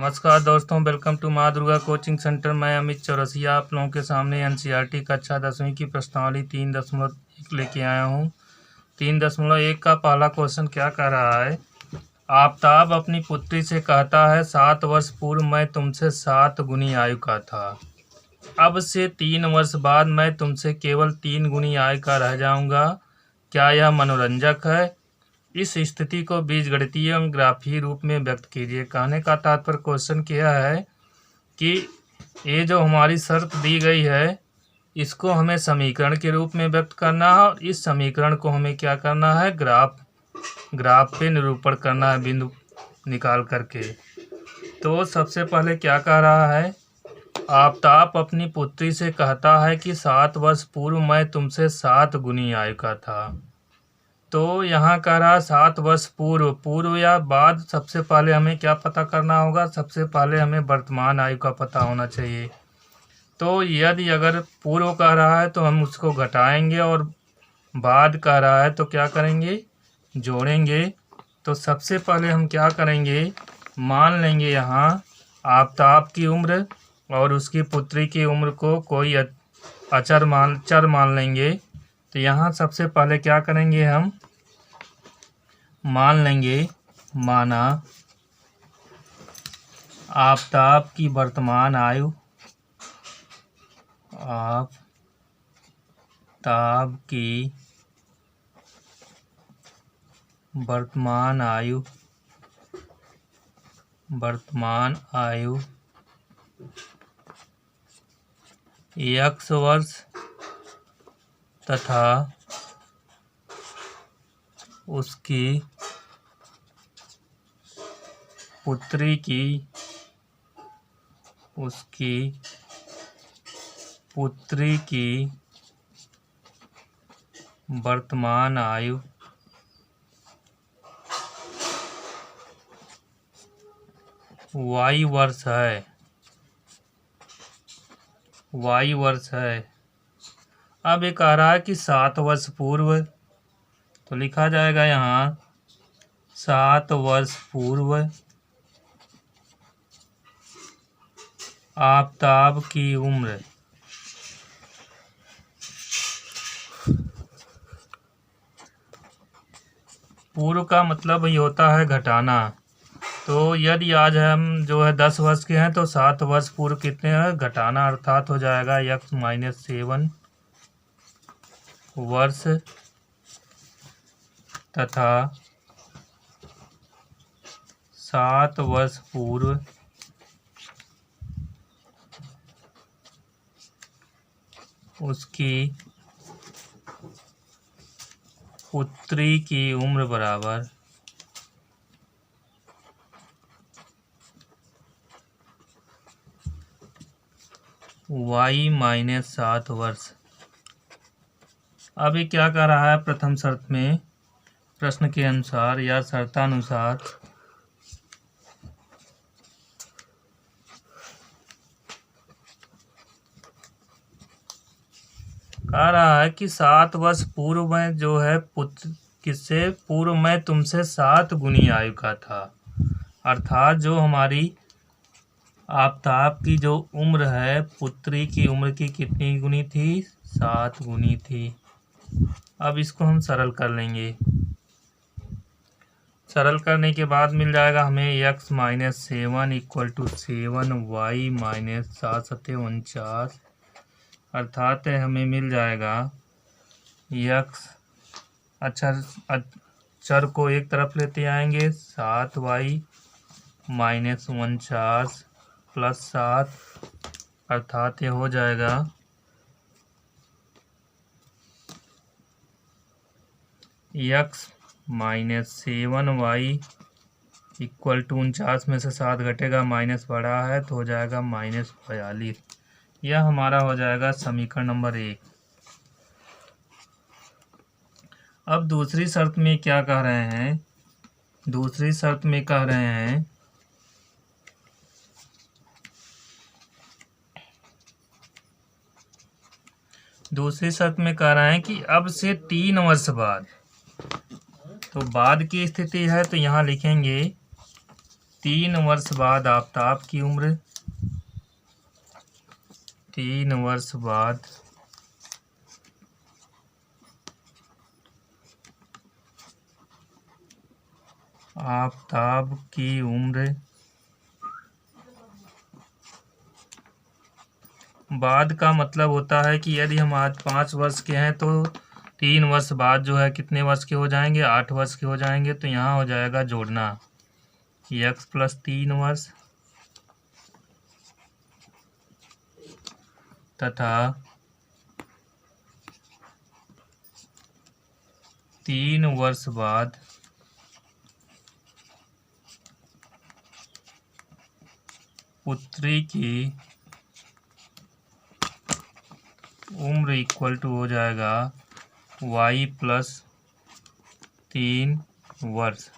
नमस्कार दोस्तों, welcome to माँ दुर्गा कोचिंग सेंटर। मैं अमित चौरसिया आप लोगों के सामने एनसीईआरटी कक्षा 10वीं की प्रश्नावली 3.1 लेके आया हूँ। 3.1 का पहला क्वेश्चन क्या कह रहा है। आफताब अपनी पुत्री से कहता है 7 वर्ष पूर्व मैं तुमसे 7 गुनी आयु का था। अब से 3 वर्ष बाद मैं तुमसे केवल 3 गुनी आयु का रह जाऊंगा। क्या यह मनोरंजक है? इस स्थिति को बीजगणितीय एवं ग्राफीय रूप में व्यक्त कीजिए। कहने का तात्पर्य क्वेश्चन क्या है कि ये जो हमारी शर्त दी गई है इसको हमें समीकरण के रूप में व्यक्त करना है और इस समीकरण को हमें क्या करना है, ग्राफ पे निरूपण करना है बिंदु निकाल करके। तो सबसे पहले क्या कह रहा है, आफताब अपनी पुत्री से कहता है कि 7 वर्ष पूर्व मैं तुमसे 7 गुनी आयु का था। तो यहाँ कह रहा 7 वर्ष पूर्व या बाद। सबसे पहले हमें क्या पता करना होगा, सबसे पहले हमें वर्तमान आयु का पता होना चाहिए। तो यदि अगर पूर्व कह रहा है तो हम उसको घटाएंगे और बाद कह रहा है तो क्या करेंगे, जोड़ेंगे। तो सबसे पहले हम क्या करेंगे, मान लेंगे यहाँ आफताब की उम्र और उसकी पुत्री की उम्र को कोई चर मान लेंगे। तो यहाँ सबसे पहले क्या करेंगे, हम मान लेंगे, माना आफताब की वर्तमान आयु, आफताब की वर्तमान आयु x वर्ष तथा उसकी पुत्री की वर्तमान आयु y वर्ष है। अब ये कह रहा है कि 7 वर्ष पूर्व, तो लिखा जाएगा यहाँ 7 वर्ष पूर्व आफताब की उम्र पूर्व का मतलब ये होता है घटाना। तो यदि आज हम जो है 10 वर्ष के हैं तो 7 वर्ष पूर्व कितने हैं, घटाना, अर्थात हो जाएगा x-7 वर्ष तथा 7 वर्ष पूर्व उसकी पुत्री की उम्र बराबर y-7 वर्ष। अभी क्या कह रहा है, प्रथम शर्त में प्रश्न के अनुसार या शर्तानुसार कह रहा है कि 7 वर्ष पूर्व में जो है किससे पूर्व मैं तुमसे 7 गुनी आयु का था। अर्थात जो हमारी आफताब की जो उम्र है, पुत्री की उम्र की कितनी गुनी थी, 7 गुनी थी। अब इसको हम सरल कर लेंगे। सरल करने के बाद मिल जाएगा हमें x-7 = 7 y-7 = 49। अर्थात हमें मिल जाएगा x, अच्छा चर को एक तरफ लेते आएंगे, 7y-49 + 7, अर्थात ये हो जाएगा x-7y = 49 में से 7 घटेगा, माइनस बढ़ा है तो हो जाएगा -42। यह हमारा हो जाएगा समीकरण नंबर 1। अब दूसरी शर्त में क्या कह रहे हैं, दूसरी शर्त में कह रहे हैं कि अब से 3 वर्ष बाद, तो बाद की स्थिति है तो यहाँ लिखेंगे 3 वर्ष बाद आफताब की उम्र, 3 वर्ष बाद आफताब की उम्र, बाद का मतलब होता है कि यदि हम आज 5 वर्ष के हैं तो 3 वर्ष बाद जो है कितने वर्ष के हो जाएंगे, 8 वर्ष के हो जाएंगे। तो यहाँ हो जाएगा जोड़ना x प्लस 3 वर्ष तथा 3 वर्ष बाद पुत्री की उम्र इक्वल टू हो जाएगा y प्लस 3 वर्ष।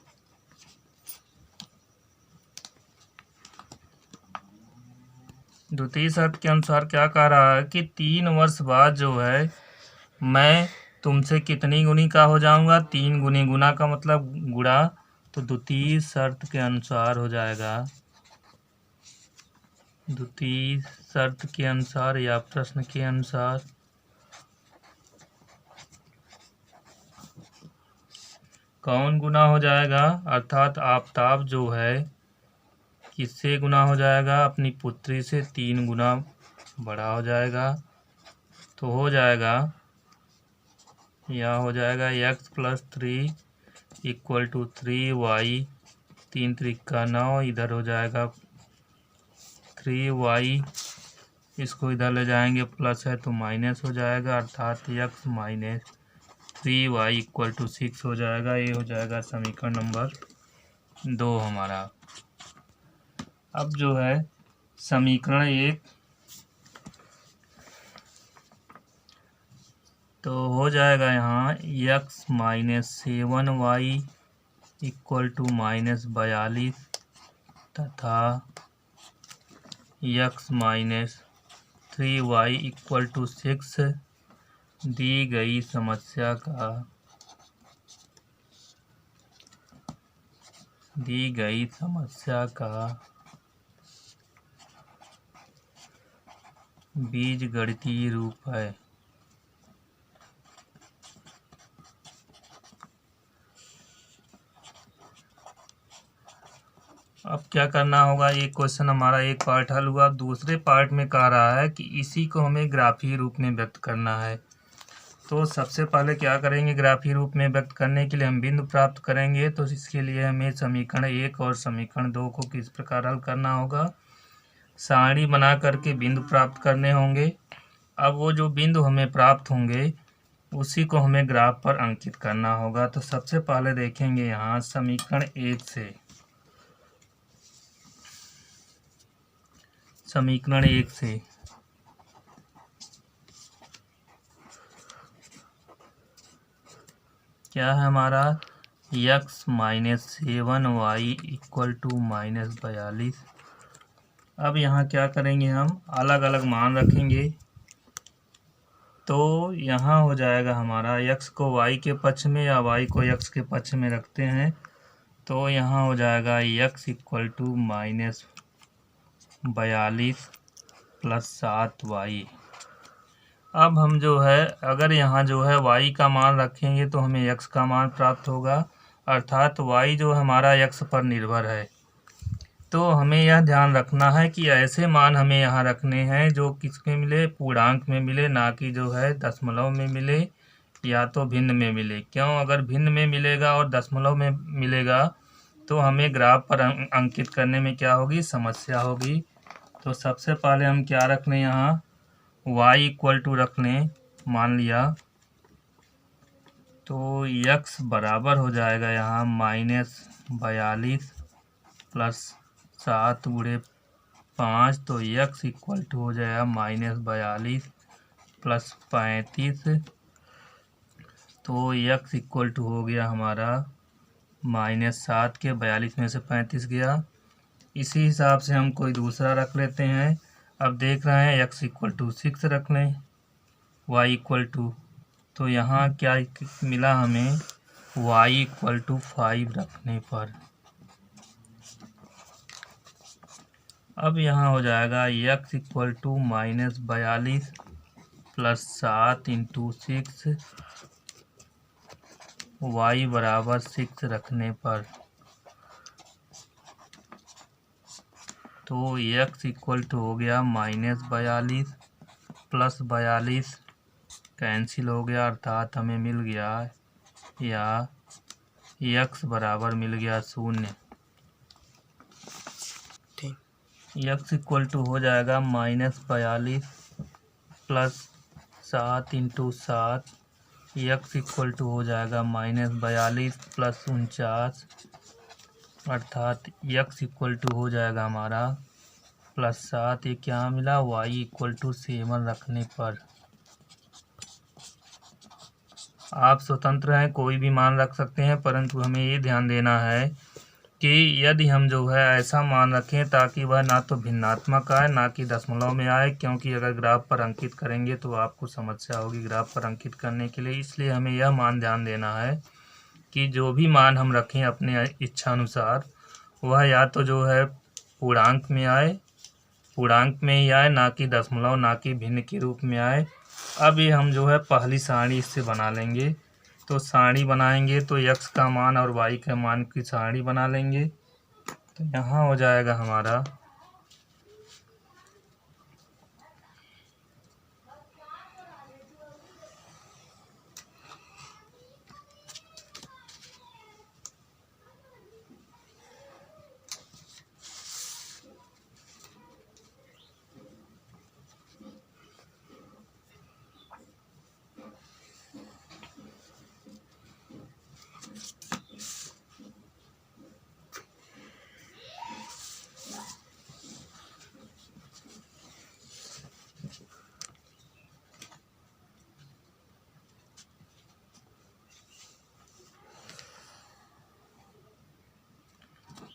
द्वितीय शर्त के अनुसार क्या कह रहा है कि 3 वर्ष बाद जो है मैं तुमसे कितनी गुनी का हो जाऊंगा, 3 गुनी, गुना का मतलब गुणा। तो द्वितीय शर्त के अनुसार हो जाएगा, द्वितीय शर्त के अनुसार या प्रश्न के अनुसार कौन गुना हो जाएगा, अर्थात आफताब जो है किससे गुना हो जाएगा, अपनी पुत्री से 3 गुना बड़ा हो जाएगा। तो हो जाएगा, यह हो जाएगा x plus 3 equal to 3y, 3 त्रिका 9, इधर हो जाएगा 3y, इसको इधर ले जाएंगे प्लस है तो माइनस हो जाएगा, अर्थात x minus 3y equal to 6 हो जाएगा। ये हो जाएगा समीकरण नंबर 2 हमारा। अब जो है समीकरण 1, तो हो जाएगा यहाँ x minus 7y equal to minus 42 तथा x minus 3y equal to 6 दी गई समस्या का बीजगणितीय रूप है। अब क्या करना होगा, ये क्वेश्चन हमारा एक पार्ट हल हुआ। दूसरे पार्ट में कह रहा है कि इसी को हमें ग्राफीय रूप में व्यक्त करना है। तो सबसे पहले क्या करेंगे, ग्राफीय रूप में व्यक्त करने के लिए हम बिंदु प्राप्त करेंगे। तो इसके लिए हमें समीकरण 1 और समीकरण 2 को किस प्रकार हल करना होगा, सारणी बना करके बिंदु प्राप्त करने होंगे। अब वो जो बिंदु हमें प्राप्त होंगे उसी को हमें ग्राफ पर अंकित करना होगा। तो सबसे पहले देखेंगे यहाँ समीकरण 1 से, समीकरण 1 से क्या है हमारा, x minus 7y equal to minus 42। अब यहाँ क्या करेंगे, हम अलग अलग मान रखेंगे। तो यहाँ हो जाएगा हमारा x को y के पक्ष में या y को x के पक्ष में रखते हैं। तो यहाँ हो जाएगा x equal to minus 42 plus 7y। अब हम जो है अगर यहाँ जो है y का मान रखेंगे तो हमें x का मान प्राप्त होगा, अर्थात y जो हमारा x पर निर्भर है। तो हमें यह ध्यान रखना है कि ऐसे मान हमें यहाँ रखने हैं जो किसमें मिले, पूर्णांक में मिले, ना कि जो है दशमलव में मिले या तो भिन्न में मिले। क्यों, अगर भिन्न में मिलेगा और दशमलव में मिलेगा तो हमें ग्राफ पर अंकित करने में क्या होगी, समस्या होगी। तो सबसे पहले हम क्या रख लें, यहाँ y इक्वल टू रख लें, मान लिया। तो x बराबर हो जाएगा यहाँ माइनस 42 प्लस 7 गुणे 5। तो x इक्वल टू हो जाएगा माइनस 42 प्लस 35। तो x इक्वल टू हो गया हमारा माइनस 7 के 42 में से 35 गया। इसी हिसाब से हम कोई दूसरा रख लेते हैं। अब देख रहे हैं x इक्वल टू 6 रख लें, y इक्वल टू, तो यहाँ क्या मिला हमें, y इक्वल टू 5 रखने पर अब यहाँ हो जाएगा x equal to -42 plus 7 into 6 y बराबर 6 रखने पर, तो x इक्वल टू हो गया -42 प्लस 42 कैंसिल हो गया, अर्थात हमें मिल गया या x बराबर मिल गया 0। x इक्वल टू हो जाएगा -42 plus 7 into 7, x equal to हो जाएगा -42 प्लस 49, अर्थात x इक्वल टू हो जाएगा हमारा +7। ये क्या मिला, y इक्वल टू 7 रखने पर। आप स्वतंत्र हैं, कोई भी मान रख सकते हैं, परंतु हमें ये ध्यान देना है कि यदि हम जो है ऐसा मान रखें ताकि वह ना तो भिन्नात्मक आए ना कि दशमलव में आए, क्योंकि अगर ग्राफ पर अंकित करेंगे तो आपको समस्या होगी ग्राफ पर अंकित करने के लिए। इसलिए हमें यह मान ध्यान देना है कि जो भी मान हम रखें अपने इच्छा अनुसार, वह या तो जो है पूर्णांक में आए, पूर्णांक में ही आए, ना कि दशमलव, ना कि भिन्न के रूप में आए। अब ये हम जो है पहली सारणी इससे बना लेंगे। तो सारणी बनाएंगे तो x का मान और y के मान की सारणी बना लेंगे। तो यहाँ हो जाएगा हमारा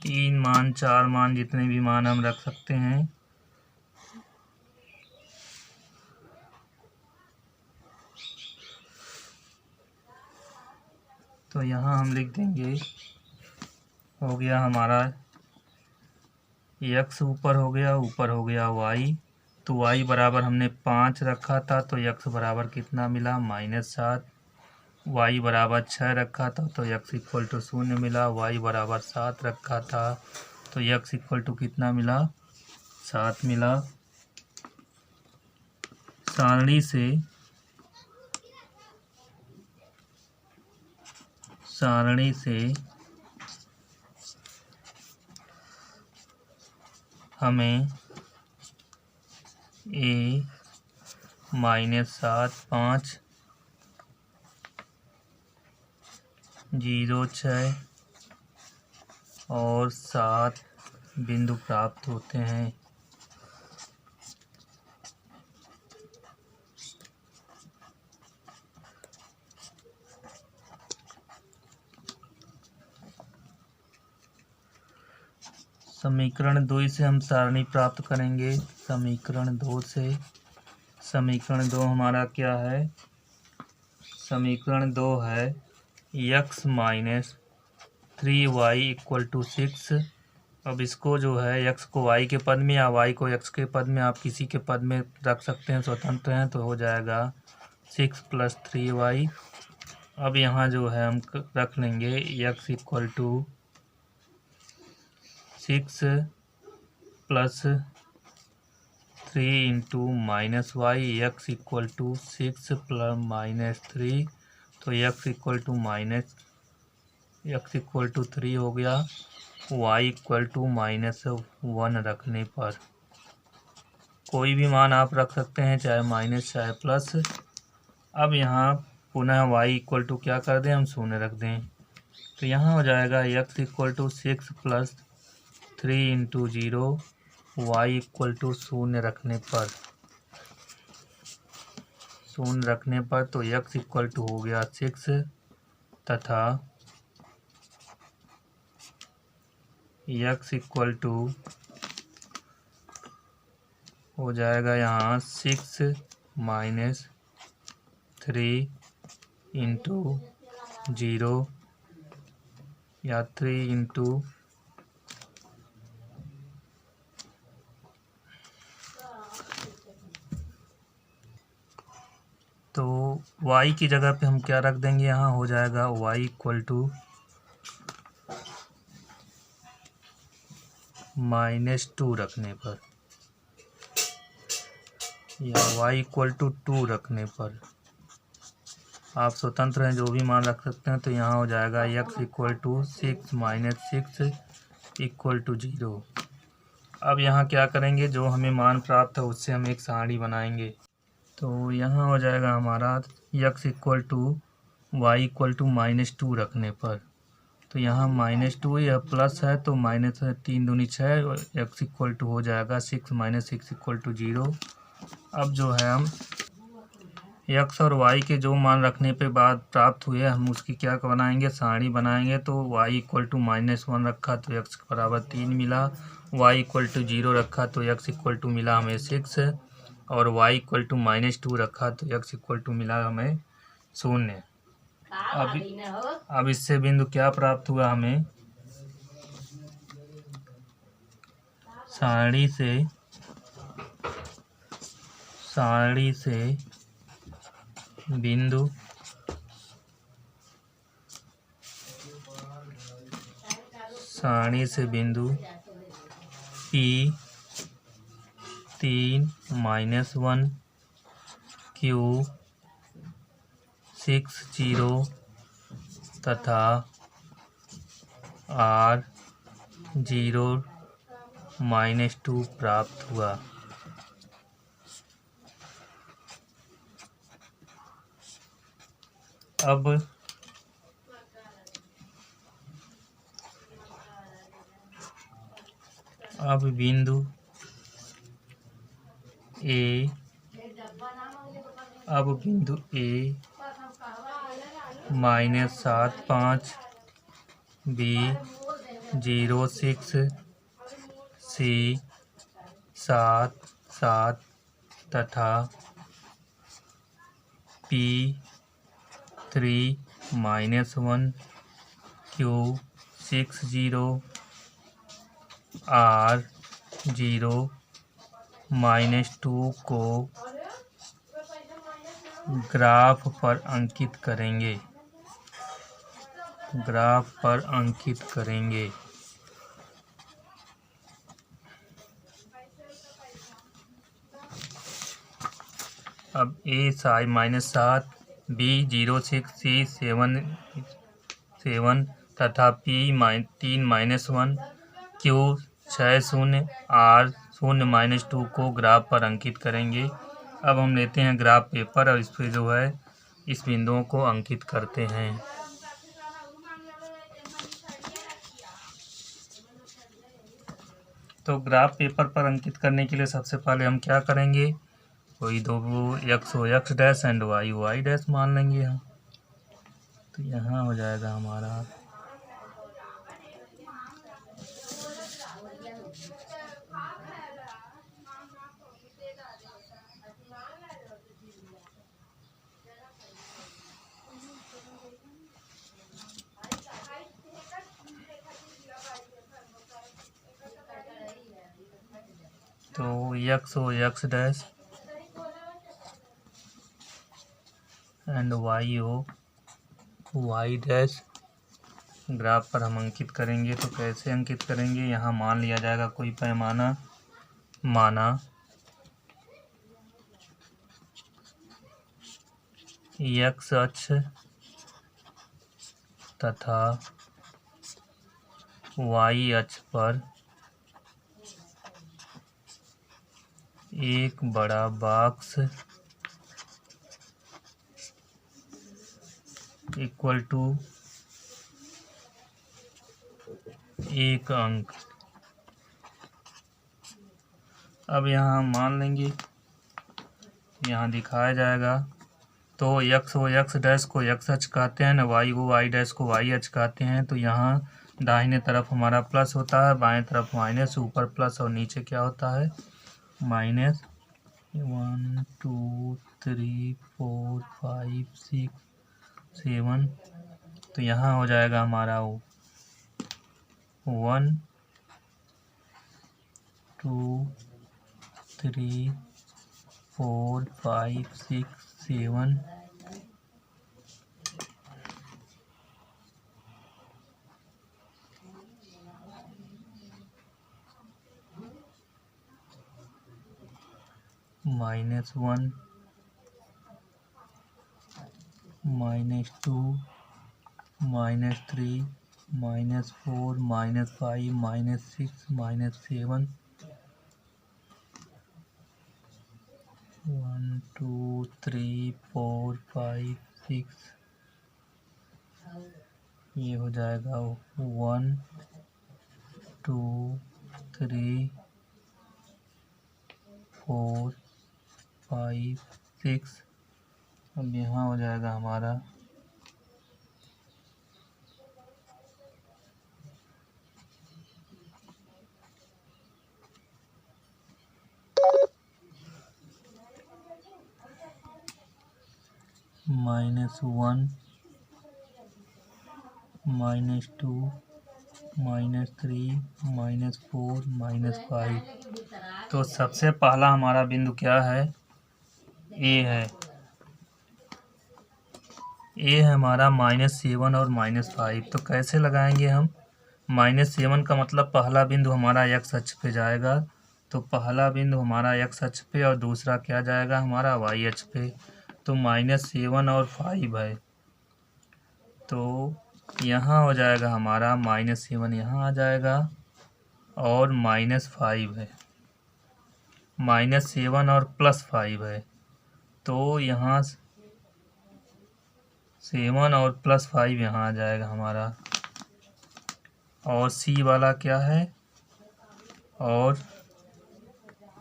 तीन मान, चार मान, जितने भी मान हम रख सकते हैं। तो यहाँ हम लिख देंगे, हो गया हमारा x ऊपर हो गया y। तो y बराबर हमने 5 रखा था, तो x बराबर कितना मिला, -7। y बराबर 6 रखा था तो x इक्वल टू 0 मिला। y बराबर 7 रखा था तो x इक्वल टू कितना मिला, 7 मिला। सारणी से हमें a -7 5 0 6 और 7 बिंदु प्राप्त होते हैं। समीकरण 2 से हम सारणी प्राप्त करेंगे। समीकरण 2 से, समीकरण 2 हमारा क्या है, समीकरण 2 है x - 3y इक्वल टू 6। अब इसको जो है x को y के पद में या y को x के पद में, आप किसी के पद में रख सकते हैं, स्वतंत्र हैं। तो हो जाएगा 6 + 3y। अब यहाँ जो है हम रख लेंगे x equal to 6 + 3 into -y, x equal to 6 + -3, तो x इक्वल टू 3 हो गया। y इक्वल टू -1 रखने पर, कोई भी मान आप रख सकते हैं, चाहे माइनस चाहे प्लस। अब यहाँ पुनः y इक्वल टू क्या कर दें, हम 0 रख दें। तो यहाँ हो जाएगा x equal to 6 + 3 into 0, y equal to 0 रखने पर, 0 रखने पर तो x इक्वल टू हो गया 6 तथा x इक्वल टू हो जाएगा यहाँ 6 - 3 इंटू 0 या 3 इंटू तो y की जगह पे हम क्या रख देंगे, यहाँ हो जाएगा y इक्वल टू -2 रखने पर, या y इक्वल टू 2 रखने पर आप स्वतंत्र हैं, जो भी मान रख सकते हैं। तो यहाँ हो जाएगा x equal to 6 - 6 equal to 0। अब यहाँ क्या करेंगे, जो हमें मान प्राप्त है उससे हम एक सारणी बनाएंगे। तो यहाँ हो जाएगा हमारा x equal to y equal to -2 रखने पर, तो यहाँ -2 यह प्लस है तो माइनस 3 दूनी 6 और x इक्वल टू हो जाएगा 6 - 6 इक्वल टू 0। अब जो है हम x और y के जो मान रखने पे बाद प्राप्त हुए हम उसकी क्या बनाएंगे, सारणी बनाएंगे। तो y इक्वल टू -1 रखा तो x बराबर 3 मिला, y इक्वल टू 0 रखा तो x इक्वल टू मिला हमें 6, और y इक्वल टू -2 रखा तो x इक्वल टू मिला हमें 0। अब इससे बिंदु क्या प्राप्त हुआ हमें, सारणी से बिंदु P3 - 1 Q60 तथा R0 -2 प्राप्त हुआ। अब बिंदु A -75 B 06 C 77 तथा P3 - 1 Q60 R0 -2 को ग्राफ पर अंकित करेंगे। अब A -7 B 06 C 77 तथा P3 - 1 Q60 R0 -2 को ग्राफ पर अंकित करेंगे। अब हम लेते हैं ग्राफ पेपर और इस पे जो है इस बिंदुओं को अंकित करते हैं। तो ग्राफ पेपर पर अंकित करने के लिए सबसे पहले हम क्या करेंगे, कोई दो x हो x डैश एंड y हो y डैश मान लेंगे हम। तो यहाँ हो जाएगा हमारा तो x हो x डैश एंड y हो y डैश ग्राफ पर हम अंकित करेंगे। तो कैसे अंकित करेंगे, यहाँ मान लिया जाएगा कोई पैमाना, माना x अक्ष तथा y अक्ष पर एक बड़ा बॉक्स इक्वल टू एक अंक। अब यहाँ मान लेंगे, यहाँ दिखाया जाएगा। तो x हो x डैश को x अक्ष कहते हैं, y हो y डैश को y अक्ष कहते हैं। तो यहाँ दाहिने तरफ हमारा प्लस होता है, बाएं तरफ माइनस, ऊपर प्लस और नीचे क्या होता है माइनस। 1 2 3 4 5 6 7। तो यहाँ हो जाएगा हमारा 1 2 3 4 5 6 7 -1 -2 -3 -4 -5 -6 -7 1 2 3 4 5 6 ये हो जाएगा 1 2 3 4 5 6। अब यहाँ हो जाएगा हमारा -1 -2 -3 -4 -5। तो सबसे पहला हमारा बिंदु क्या है? ए है। ए है हमारा -7 और -5। तो कैसे लगाएंगे हम? -7 का मतलब पहला बिंदु हमारा x अक्ष पे जाएगा, तो पहला बिंदु हमारा x अक्ष पे और दूसरा क्या जाएगा हमारा y अक्ष पे। तो -7 और 5 है, तो यहाँ हो जाएगा हमारा -7 यहाँ आ जाएगा और -5 है, -7 और +5 है, तो यहाँ 7 और +5 यहाँ आ जाएगा हमारा। और सी वाला क्या है? और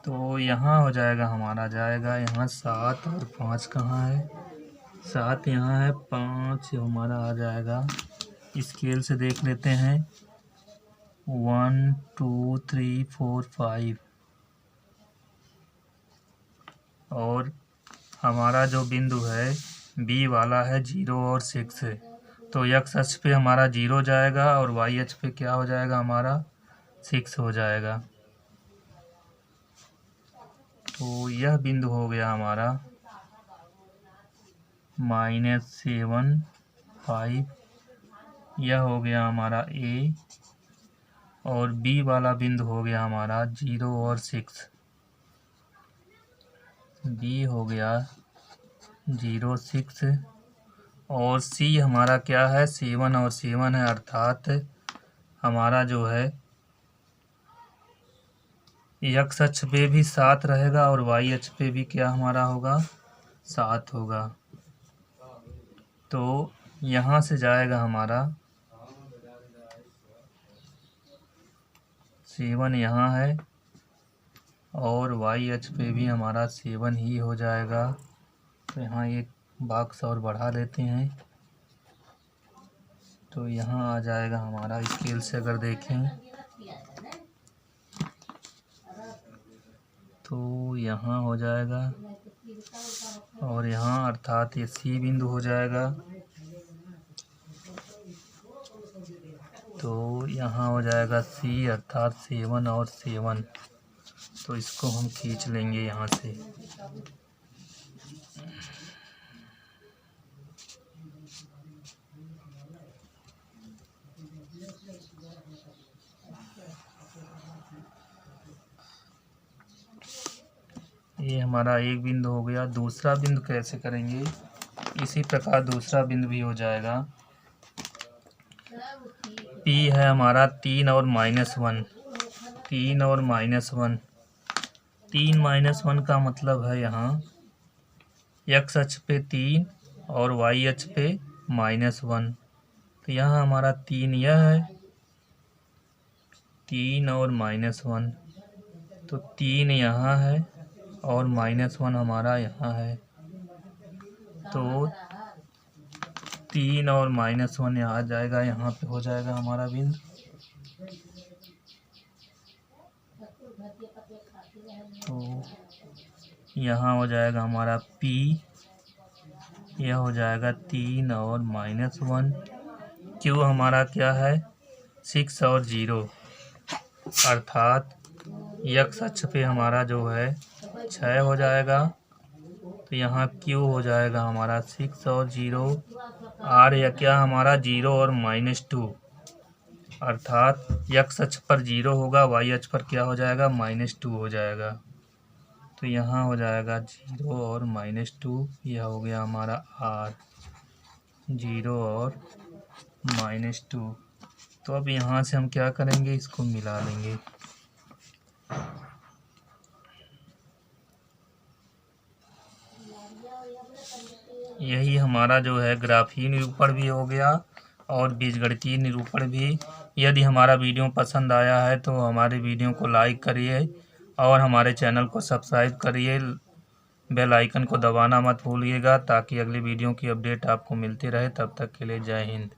तो यहाँ हो जाएगा हमारा जाएगा यहाँ 7 और 5 कहाँ है? 7 यहाँ है, 5 हमारा आ जाएगा। स्केल से देख लेते हैं 1 2 3 4 5। और हमारा जो बिंदु है बी वाला है 0 और 6 है, तो x अक्ष पे हमारा 0 जाएगा और y अक्ष पे क्या हो जाएगा हमारा 6 हो जाएगा। तो यह बिंदु हो गया हमारा -7 5, यह हो गया हमारा ए। और बी वाला बिंदु हो गया हमारा 0 और 6, बी हो गया 0 6। और सी हमारा क्या है? 7 और 7 है, अर्थात हमारा जो है x अक्ष पे भी 7 रहेगा और y अक्ष पे भी क्या हमारा होगा 7 होगा। तो यहाँ से जाएगा हमारा 7 यहाँ है और y अक्ष पे भी हमारा 7 ही हो जाएगा। तो यहाँ एक बॉक्स और बढ़ा लेते हैं, तो यहाँ आ जाएगा हमारा स्केल से अगर देखें तो यहाँ हो जाएगा और यहाँ अर्थात ये सी बिंदु हो जाएगा। तो यहाँ हो जाएगा सी अर्थात 7 और 7। तो इसको हम खींच लेंगे यहाँ से। ये हमारा एक बिंदु हो गया। दूसरा बिंदु कैसे करेंगे? इसी प्रकार दूसरा बिंदु भी हो जाएगा। P है हमारा 3 और -1, 3 और -1। 3 -1 का मतलब है यहाँ x अक्ष पे 3 और y अक्ष पे -1। तो यहाँ हमारा 3 यह है, 3 और -1, तो 3 यहाँ है और -1 हमारा यहाँ है। तो 3 और -1 यहाँ आ जाएगा, यहाँ पे हो जाएगा हमारा बिंदु। तो यहाँ हो जाएगा हमारा P, यह हो जाएगा 3 और -1। Q हमारा क्या है? 6 और 0, अर्थात x अक्ष पे हमारा जो है 6 हो जाएगा तो यहाँ क्यू हो जाएगा हमारा 6 और 0, आर या क्या हमारा 0 और -2, अर्थात x अक्ष पर 0 होगा, y अक्ष पर क्या हो जाएगा -2 हो जाएगा। तो यहाँ हो जाएगा 0 और -2, यह हो गया हमारा r, 0 और -2। तो अब यहाँ से हम क्या करेंगे, इसको मिला लेंगे। यही हमारा जो है ग्राफीय निरूपण भी हो गया और बीजगणितीय निरूपण भी। यदि हमारा वीडियो पसंद आया है तो हमारे वीडियो को लाइक करिए और हमारे चैनल को सब्सक्राइब करिए। बेल आइकन को दबाना मत भूलिएगा ताकि अगली वीडियो की अपडेट आपको मिलती रहे। तब तक के लिए जय हिंद।